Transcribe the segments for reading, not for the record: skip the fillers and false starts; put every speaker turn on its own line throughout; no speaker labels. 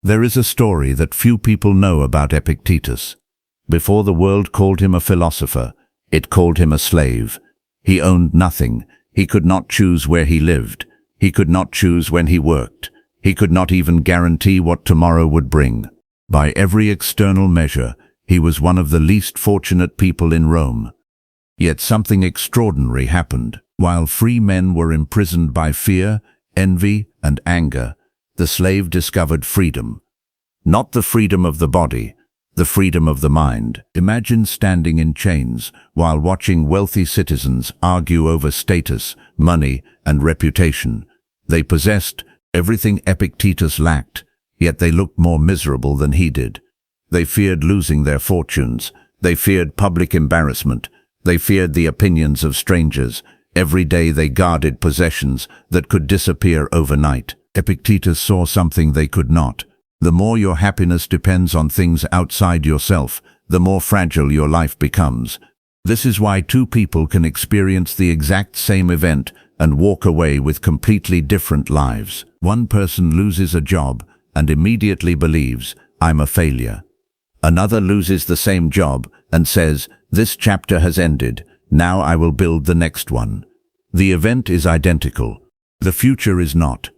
There is a story that few people know about Epictetus. Before the world called him a philosopher, it called him a slave. He owned nothing. He could not choose where he lived. He could not choose when he worked. He could not even guarantee what tomorrow would bring. By every external measure, he was one of the least fortunate people in Rome. Yet something extraordinary happened. While free men were imprisoned by fear, envy, and anger, the slave discovered freedom. Not the freedom of the body, the freedom of the mind. Imagine standing in chains while watching wealthy citizens argue over status, money, and reputation. They possessed everything Epictetus lacked, yet they looked more miserable than he did. They feared losing their fortunes. They feared public embarrassment. They feared the opinions of strangers. Every day they guarded possessions that could disappear overnight. Epictetus saw something they could not. The more your happiness depends on things outside yourself, the more fragile your life becomes. This is why two people can experience the exact same event and walk away with completely different lives. One person loses a job and immediately believes, "I'm a failure." Another loses the same job and says, "This chapter has ended. Now I will build the next one." The event is identical. The future is not.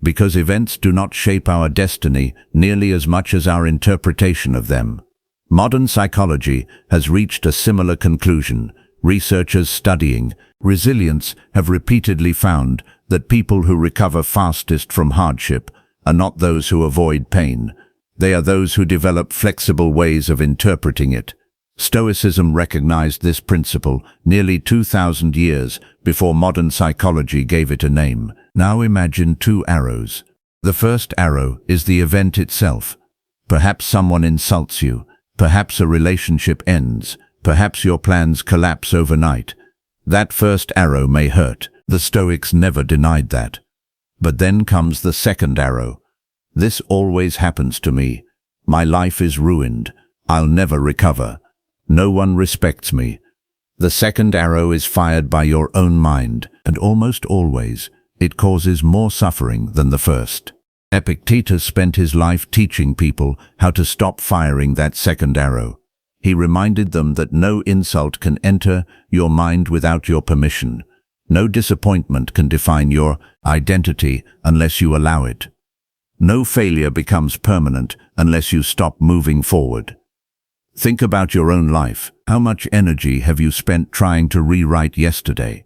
Because events do not shape our destiny nearly as much as our interpretation of them. Modern psychology has reached a similar conclusion. Researchers studying resilience have repeatedly found that people who recover fastest from hardship are not those who avoid pain. They are those who develop flexible ways of interpreting it. Stoicism recognized this principle nearly 2,000 years before modern psychology gave it a name. Now imagine two arrows. The first arrow is the event itself. Perhaps someone insults you. Perhaps a relationship ends. Perhaps your plans collapse overnight. That first arrow may hurt. The Stoics never denied that. But then comes the second arrow. This always happens to me. My life is ruined. I'll never recover. No one respects me. The second arrow is fired by your own mind, and almost always it causes more suffering than the first. Epictetus spent his life teaching people how to stop firing that second arrow. He reminded them that no insult can enter your mind without your permission. No disappointment can define your identity unless you allow it. No failure becomes permanent unless you stop moving forward. Think about your own life. How much energy have you spent trying to rewrite yesterday?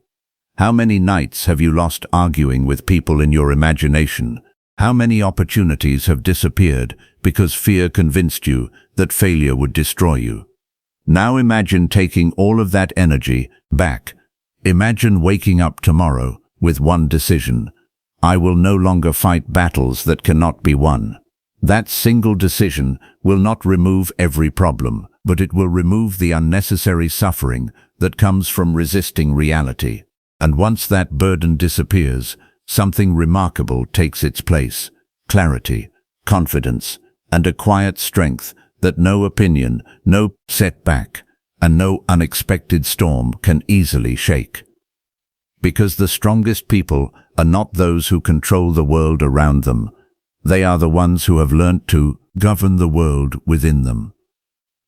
How many nights have you lost arguing with people in your imagination? How many opportunities have disappeared because fear convinced you that failure would destroy you? Now imagine taking all of that energy back. Imagine waking up tomorrow with one decision. I will no longer fight battles that cannot be won. That single decision will not remove every problem, but it will remove the unnecessary suffering that comes from resisting reality. And once that burden disappears, something remarkable takes its place. Clarity, confidence, and a quiet strength that no opinion, no setback, and no unexpected storm can easily shake. Because the strongest people are not those who control the world around them. They are the ones who have learnt to govern the world within them.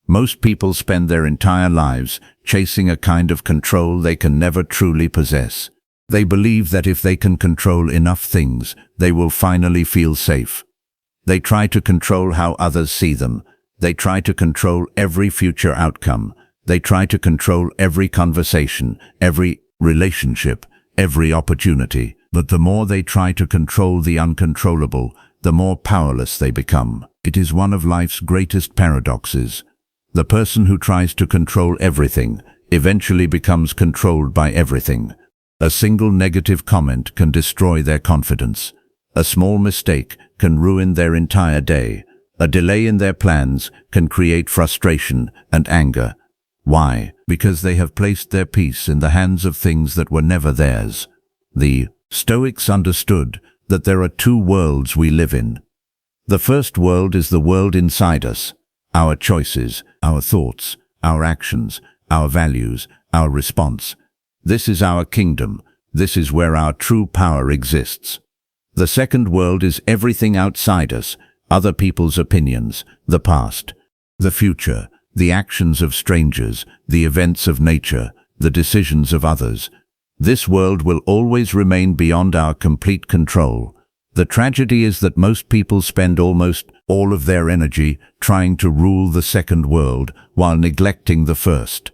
Most people spend their entire lives chasing a kind of control they can never truly possess. They believe that if they can control enough things, they will finally feel safe. They try to control how others see them. They try to control every future outcome. They try to control every conversation, every relationship, every opportunity. But the more they try to control the uncontrollable, the more powerless they become. It is one of life's greatest paradoxes. The person who tries to control everything eventually becomes controlled by everything. A single negative comment can destroy their confidence. A small mistake can ruin their entire day. A delay in their plans can create frustration and anger. Why? Because they have placed their peace in the hands of things that were never theirs. The Stoics understood that there are two worlds we live in. The first world is the world inside us, our choices, our thoughts, our actions, our values, our response. This is our kingdom. This is where our true power exists. The second world is everything outside us, other people's opinions, the past, the future, the actions of strangers, the events of nature, the decisions of others. This world will always remain beyond our complete control. The tragedy is that most people spend almost all of their energy trying to rule the second world while neglecting the first.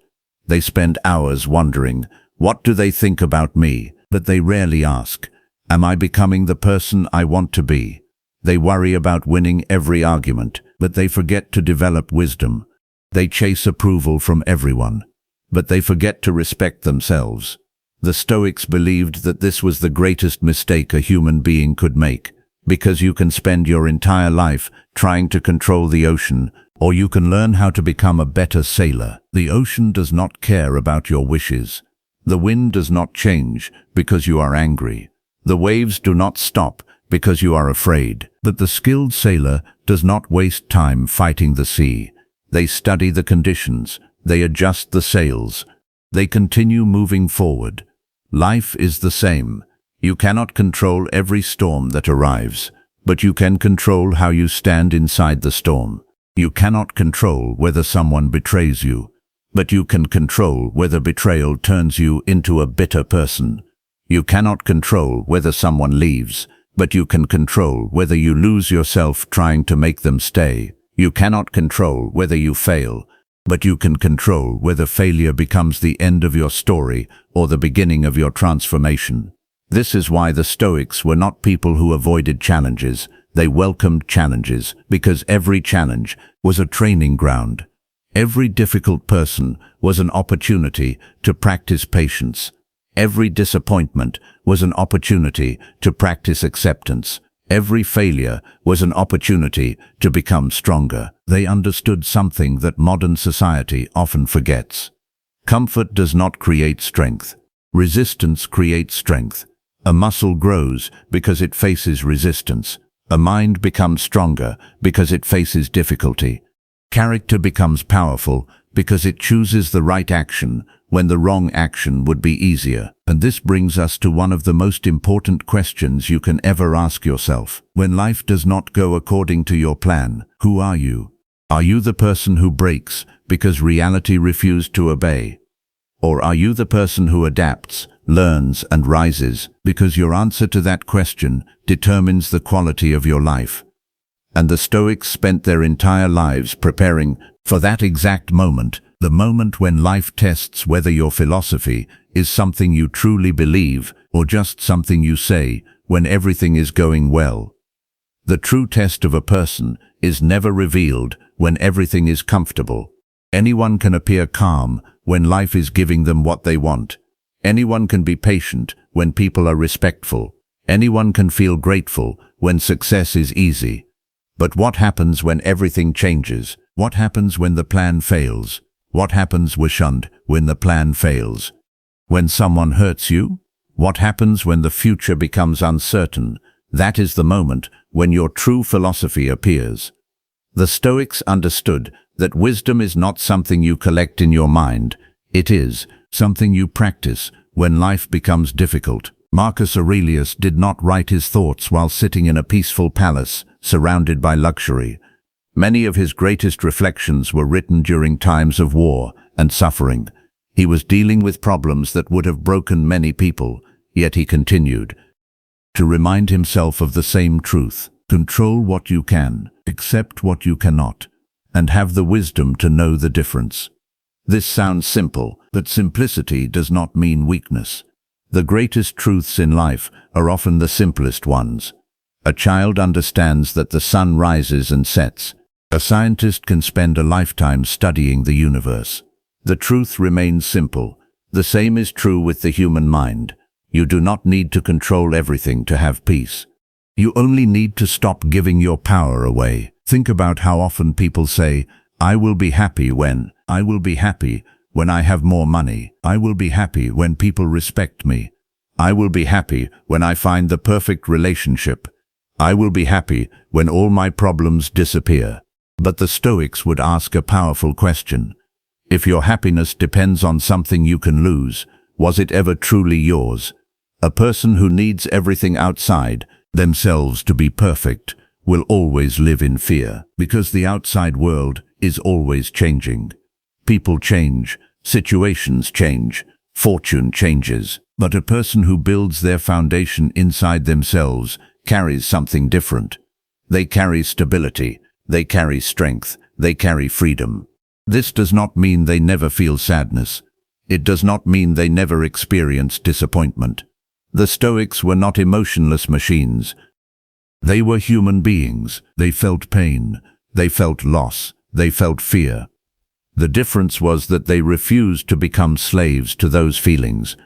They spend hours wondering, what do they think about me? But they rarely ask, am I becoming the person I want to be? They worry about winning every argument, but they forget to develop wisdom. They chase approval from everyone, but they forget to respect themselves. The Stoics believed that this was the greatest mistake a human being could make, because you can spend your entire life trying to control the ocean, or you can learn how to become a better sailor. The ocean does not care about your wishes. The wind does not change because you are angry. The waves do not stop because you are afraid. But the skilled sailor does not waste time fighting the sea. They study the conditions. They adjust the sails. They continue moving forward. Life is the same. You cannot control every storm that arrives, but you can control how you stand inside the storm. You cannot control whether someone betrays you, but you can control whether betrayal turns you into a bitter person. You cannot control whether someone leaves, but you can control whether you lose yourself trying to make them stay. You cannot control whether you fail, but you can control whether failure becomes the end of your story or the beginning of your transformation. This is why the Stoics were not people who avoided challenges. They welcomed challenges because every challenge was a training ground. Every difficult person was an opportunity to practice patience. Every disappointment was an opportunity to practice acceptance. Every failure was an opportunity to become stronger. They understood something that modern society often forgets. Comfort does not create strength. Resistance creates strength. A muscle grows because it faces resistance. A mind becomes stronger because it faces difficulty. Character becomes powerful because it chooses the right action when the wrong action would be easier. And this brings us to one of the most important questions you can ever ask yourself. When life does not go according to your plan, who are you? Are you the person who breaks because reality refused to obey? Or are you the person who adapts, learns, and rises? Because your answer to that question determines the quality of your life. And the Stoics spent their entire lives preparing for that exact moment, the moment when life tests whether your philosophy is something you truly believe or just something you say when everything is going well. The true test of a person is never revealed when everything is comfortable. Anyone can appear calm when life is giving them what they want. Anyone can be patient when people are respectful. Anyone can feel grateful when success is easy. But what happens when everything changes? What happens when the plan fails? What happens when the plan fails? When someone hurts you? What happens when the future becomes uncertain? That is the moment when your true philosophy appears. The Stoics understood that wisdom is not something you collect in your mind. It is something you practice when life becomes difficult. Marcus Aurelius did not write his thoughts while sitting in a peaceful palace, surrounded by luxury. Many of his greatest reflections were written during times of war and suffering. He was dealing with problems that would have broken many people, yet he continued to remind himself of the same truth. Control what you can, accept what you cannot, and have the wisdom to know the difference. This sounds simple, but simplicity does not mean weakness. The greatest truths in life are often the simplest ones. A child understands that the sun rises and sets. A scientist can spend a lifetime studying the universe. The truth remains simple. The same is true with the human mind. You do not need to control everything to have peace. You only need to stop giving your power away. Think about how often people say, I will be happy when I have more money. I will be happy when people respect me. I will be happy when I find the perfect relationship. I will be happy when all my problems disappear. But the Stoics would ask a powerful question. If your happiness depends on something you can lose, was it ever truly yours? A person who needs everything outside themselves to be perfect will always live in fear, because the outside world is always changing. People change, situations change, fortune changes, but a person who builds their foundation inside themselves carries something different. They carry stability, they carry strength, they carry freedom. This does not mean they never feel sadness. It does not mean they never experience disappointment. The Stoics were not emotionless machines. They were human beings. They felt pain. They felt loss. They felt fear. The difference was that they refused to become slaves to those feelings.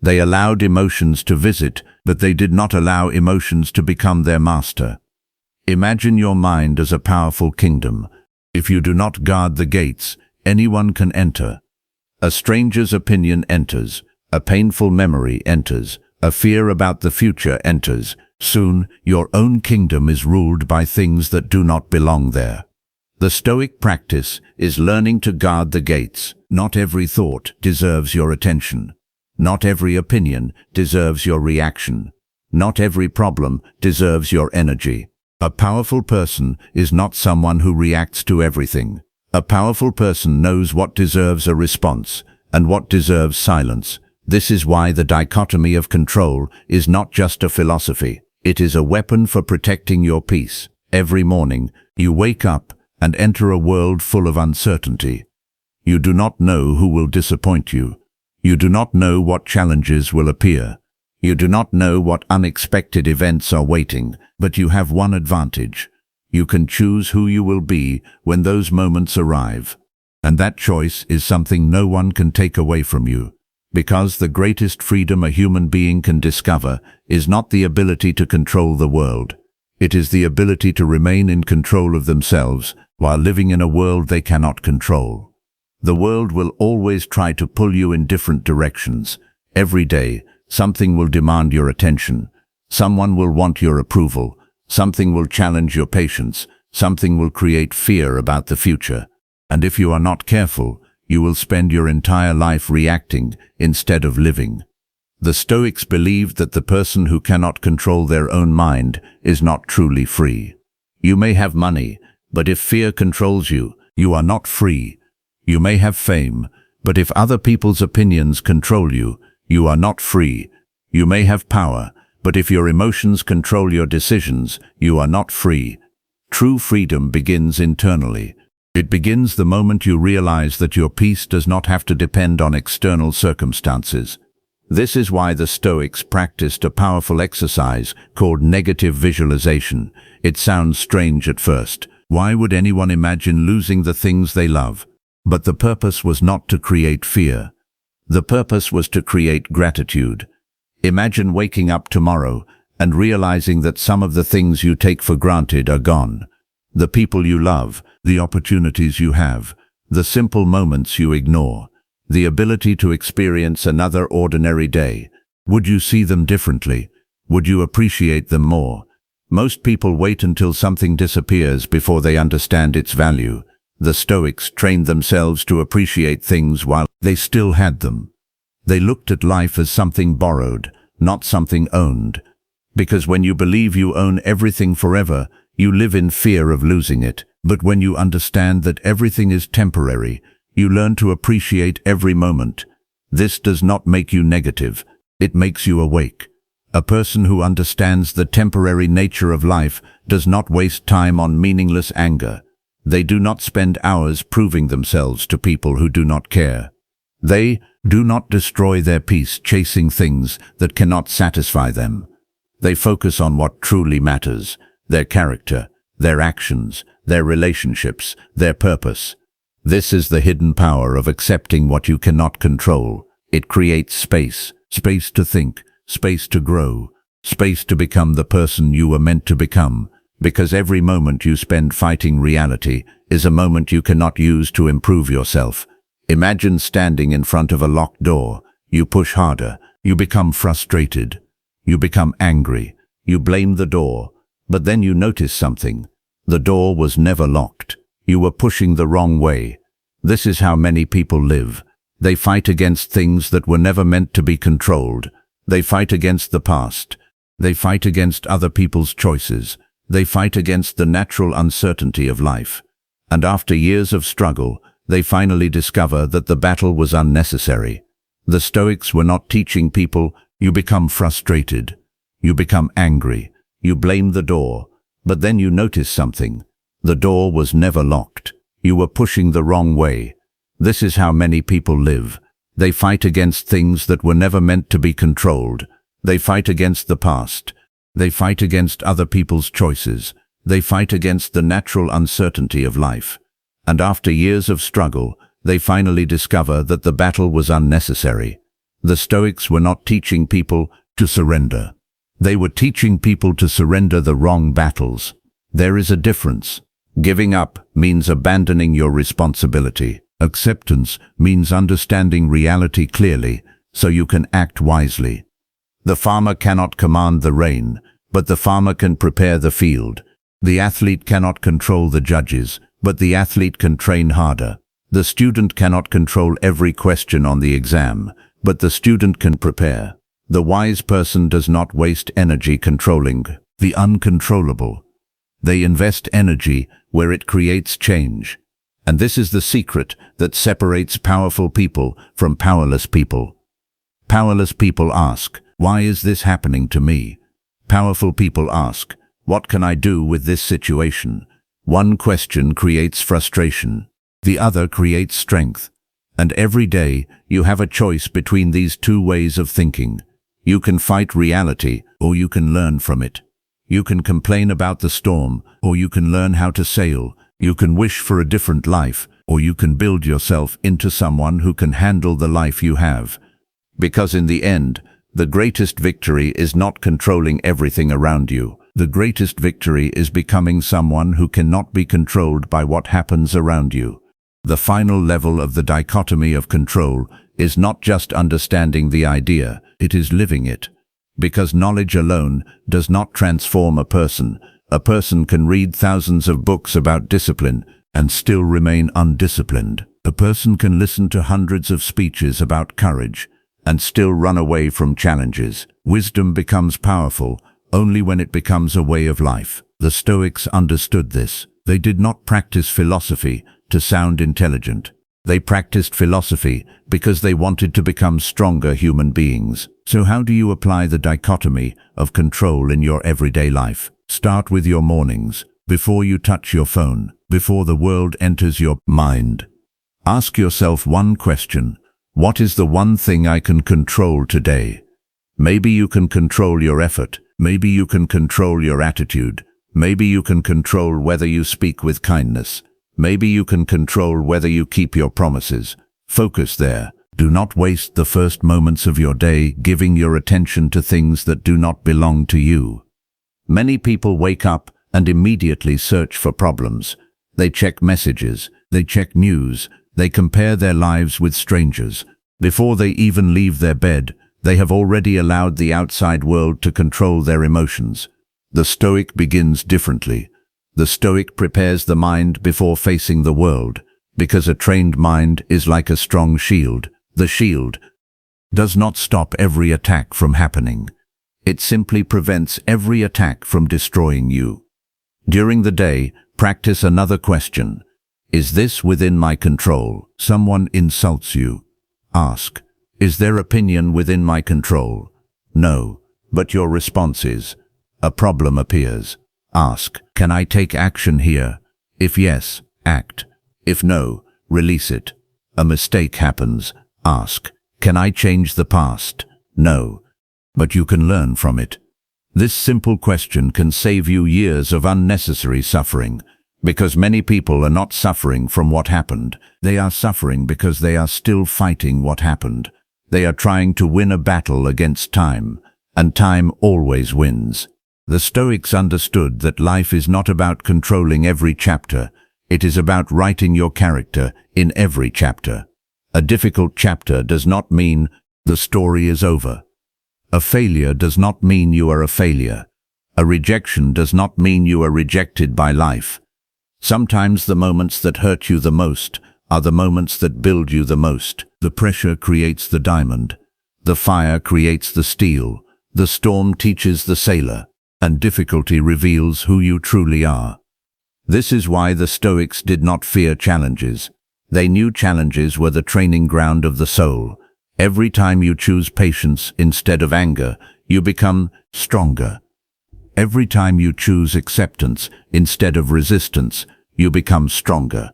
They allowed emotions to visit, but they did not allow emotions to become their master. Imagine your mind as a powerful kingdom. If you do not guard the gates, anyone can enter. A stranger's opinion enters. A painful memory enters. A fear about the future enters. Soon, your own kingdom is ruled by things that do not belong there. The Stoic practice is learning to guard the gates. Not every thought deserves your attention. Not every opinion deserves your reaction. Not every problem deserves your energy. A powerful person is not someone who reacts to everything. A powerful person knows what deserves a response and what deserves silence. This is why the dichotomy of control is not just a philosophy. It is a weapon for protecting your peace. Every morning, you wake up and enter a world full of uncertainty. You do not know who will disappoint you. You do not know what challenges will appear. You do not know what unexpected events are waiting, but you have one advantage. You can choose who you will be when those moments arrive. And that choice is something no one can take away from you. Because the greatest freedom a human being can discover is not the ability to control the world. It is the ability to remain in control of themselves while living in a world they cannot control. The world will always try to pull you in different directions. Every day, something will demand your attention. Someone will want your approval. Something will challenge your patience. Something will create fear about the future. And if you are not careful, you will spend your entire life reacting instead of living. The Stoics believed that the person who cannot control their own mind is not truly free. You may have money, but if fear controls you, you are not free. You may have fame, but if other people's opinions control you, you are not free. You may have power, but if your emotions control your decisions, you are not free. True freedom begins internally. It begins the moment you realize that your peace does not have to depend on external circumstances. This is why the Stoics practiced a powerful exercise called negative visualization. It sounds strange at first. Why would anyone imagine losing the things they love? But the purpose was not to create fear. The purpose was to create gratitude. Imagine waking up tomorrow and realizing that some of the things you take for granted are gone. The people you love, the opportunities you have, the simple moments you ignore, the ability to experience another ordinary day. Would you see them differently? Would you appreciate them more? Most people wait until something disappears before they understand its value. The Stoics trained themselves to appreciate things while they still had them. They looked at life as something borrowed, not something owned. Because when you believe you own everything forever, you live in fear of losing it. But when you understand that everything is temporary, you learn to appreciate every moment. This does not make you negative. It makes you awake. A person who understands the temporary nature of life does not waste time on meaningless anger. They do not spend hours proving themselves to people who do not care. They do not destroy their peace chasing things that cannot satisfy them. They focus on what truly matters: their character, their actions, their relationships, their purpose. This is the hidden power of accepting what you cannot control. It creates space, space to think, space to grow, space to become the person you were meant to become. Because every moment you spend fighting reality is a moment you cannot use to improve yourself. Imagine standing in front of a locked door. You push harder. You become frustrated. You become angry. You blame the door. But then you notice something. The door was never locked. You were pushing the wrong way. This is how many people live. They fight against things that were never meant to be controlled. They fight against the past. They fight against other people's choices. They fight against the natural uncertainty of life. And after years of struggle, they finally discover that the battle was unnecessary. The Stoics were not teaching people, you become frustrated, you become angry, you blame the door, but then you notice something. The door was never locked. You were pushing the wrong way. This is how many people live. They fight against things that were never meant to be controlled. They fight against the past. They fight against other people's choices. They fight against the natural uncertainty of life. And after years of struggle, they finally discover that the battle was unnecessary. The Stoics were not teaching people to surrender. They were teaching people to surrender the wrong battles. There is a difference. Giving up means abandoning your responsibility. Acceptance means understanding reality clearly so you can act wisely. The farmer cannot command the rain, but the farmer can prepare the field. The athlete cannot control the judges, but the athlete can train harder. The student cannot control every question on the exam, but the student can prepare. The wise person does not waste energy controlling the uncontrollable. They invest energy where it creates change. And this is the secret that separates powerful people from powerless people. Powerless people ask, why is this happening to me? Powerful people ask, what can I do with this situation? One question creates frustration. The other creates strength. And every day you have a choice between these two ways of thinking. You can fight reality, or you can learn from it. You can complain about the storm, or you can learn how to sail. You can wish for a different life, or you can build yourself into someone who can handle the life you have. Because in the end, the greatest victory is not controlling everything around you. The greatest victory is becoming someone who cannot be controlled by what happens around you. The final level of the dichotomy of control is not just understanding the idea, it is living it. Because knowledge alone does not transform a person. A person can read thousands of books about discipline and still remain undisciplined. A person can listen to hundreds of speeches about courage and still run away from challenges. Wisdom becomes powerful only when it becomes a way of life. The Stoics understood this. They did not practice philosophy to sound intelligent. They practiced philosophy because they wanted to become stronger human beings. So how do you apply the dichotomy of control in your everyday life? Start with your mornings, before you touch your phone, before the world enters your mind. Ask yourself one question. What is the one thing I can control today? Maybe you can control your effort. Maybe you can control your attitude. Maybe you can control whether you speak with kindness. Maybe you can control whether you keep your promises. Focus there. Do not waste the first moments of your day giving your attention to things that do not belong to you. Many people wake up and immediately search for problems. They check messages, they check news, they compare their lives with strangers. Before they even leave their bed, they have already allowed the outside world to control their emotions. The Stoic begins differently. The Stoic prepares the mind before facing the world, because a trained mind is like a strong shield. The shield does not stop every attack from happening. It simply prevents every attack from destroying you. During the day, practice another question. Is this within my control? Someone insults you. Ask, is their opinion within my control? No, but your response is. A problem appears. Ask, can I take action here? If yes, act. If no, release it. A mistake happens. Ask, can I change the past? No, but you can learn from it. This simple question can save you years of unnecessary suffering, because many people are not suffering from what happened. They are suffering because they are still fighting what happened. They are trying to win a battle against time, and time always wins. The Stoics understood that life is not about controlling every chapter. It is about writing your character in every chapter. A difficult chapter does not mean the story is over. A failure does not mean you are a failure. A rejection does not mean you are rejected by life. Sometimes the moments that hurt you the most are the moments that build you the most. The pressure creates the diamond. The fire creates the steel. The storm teaches the sailor. and difficulty reveals who you truly are. This is why the Stoics did not fear challenges. They knew challenges were the training ground of the soul. Every time you choose patience instead of anger, you become stronger. Every time you choose acceptance instead of resistance, you become stronger.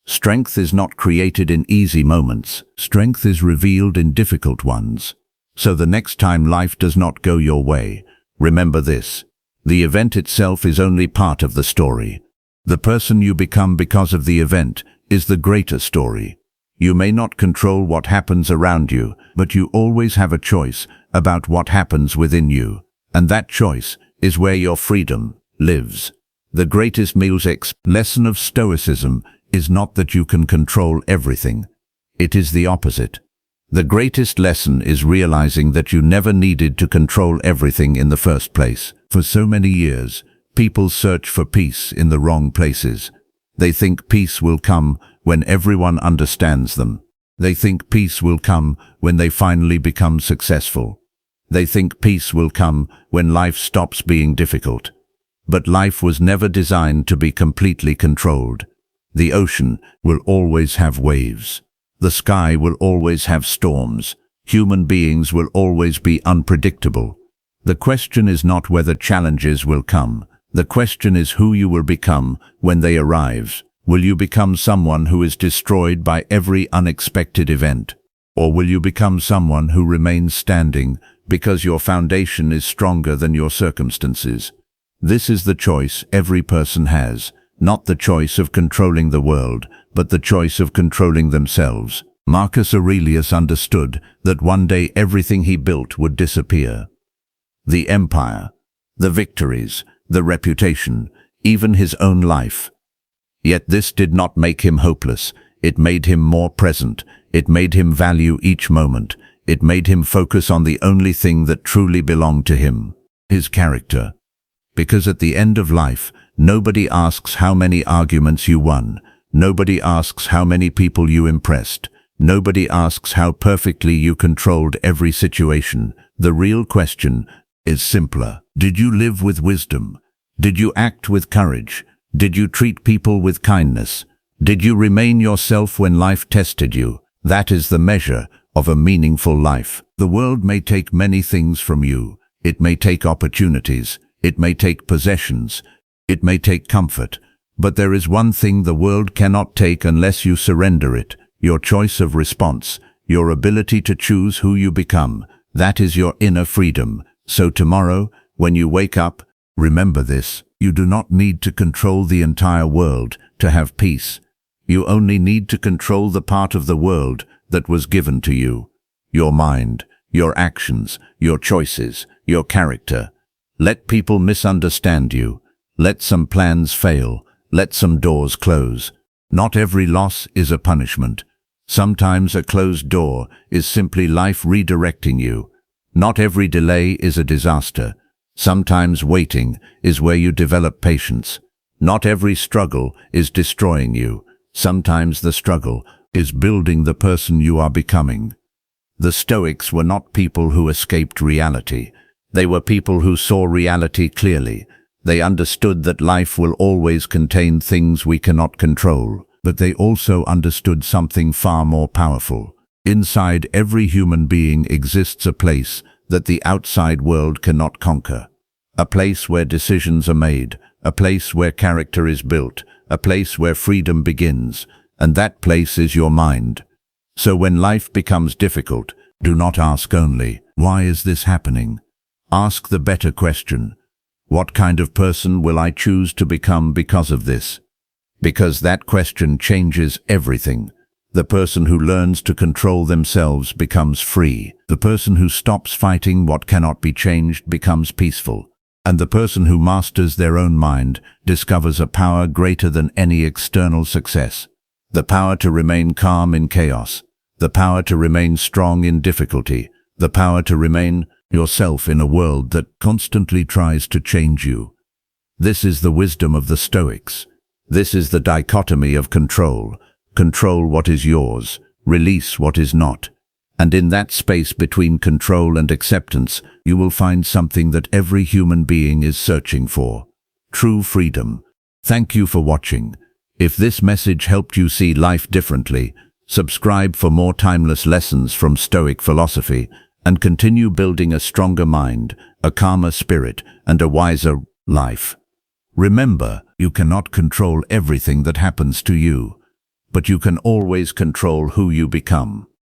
Strength is not created in easy moments. Strength is revealed in difficult ones. So the next time life does not go your way, remember this: the event itself is only part of the story. The person you become because of the event is the greater story. You may not control what happens around you, but you always have a choice about what happens within you. And that choice is where your freedom lives. The greatest lesson of Stoicism is not that you can control everything. It is the opposite. The greatest lesson is realizing that you never needed to control everything in the first place. For so many years, people search for peace in the wrong places. They think peace will come when everyone understands them. They think peace will come when they finally become successful. They think peace will come when life stops being difficult. But life was never designed to be completely controlled. The ocean will always have waves. The sky will always have storms. Human beings will always be unpredictable. The question is not whether challenges will come. The question is who you will become when they arrive. Will you become someone who is destroyed by every unexpected event? Or will you become someone who remains standing because your foundation is stronger than your circumstances? This is the choice every person has, not the choice of controlling the world, but the choice of controlling themselves. Marcus Aurelius understood that one day everything he built would disappear. The empire, the victories, the reputation, even his own life. Yet this did not make him hopeless. It made him more present. It made him value each moment. It made him focus on the only thing that truly belonged to him, his character. Because at the end of life, nobody asks how many arguments you won. Nobody asks how many people you impressed. Nobody asks how perfectly you controlled every situation. The real question is simpler. Did you live with wisdom? Did you act with courage? Did you treat people with kindness? Did you remain yourself when life tested you? That is the measure of a meaningful life. The world may take many things from you. It may take opportunities. It may take possessions. It may take comfort. But there is one thing the world cannot take unless you surrender it: your choice of response, your ability to choose who you become. That is your inner freedom. So tomorrow, when you wake up, remember this: you do not need to control the entire world to have peace. You only need to control the part of the world that was given to you: your mind, your actions, your choices, your character. Let people misunderstand you. Let some plans fail. Let some doors close. Not every loss is a punishment. Sometimes a closed door is simply life redirecting you. Not every delay is a disaster. Sometimes waiting is where you develop patience. Not every struggle is destroying you. Sometimes the struggle is building the person you are becoming. The Stoics were not people who escaped reality. They were people who saw reality clearly. They understood that life will always contain things we cannot control, but they also understood something far more powerful. Inside every human being exists a place that the outside world cannot conquer. A place where decisions are made, a place where character is built, a place where freedom begins, and that place is your mind. So when life becomes difficult, do not ask only, "Why is this happening?" Ask the better question: what kind of person will I choose to become because of this? Because that question changes everything. The person who learns to control themselves becomes free. The person who stops fighting what cannot be changed becomes peaceful. And the person who masters their own mind discovers a power greater than any external success. The power to remain calm in chaos. The power to remain strong in difficulty. The power to remain yourself in a world that constantly tries to change you. This is the wisdom of the Stoics. This is the dichotomy of control. Control what is yours, release what is not. And in that space between control and acceptance, you will find something that every human being is searching for: true freedom. Thank you for watching. If this message helped you see life differently, subscribe for more timeless lessons from Stoic philosophy, and continue building a stronger mind, a calmer spirit, and a wiser life. Remember, you cannot control everything that happens to you, but you can always control who you become.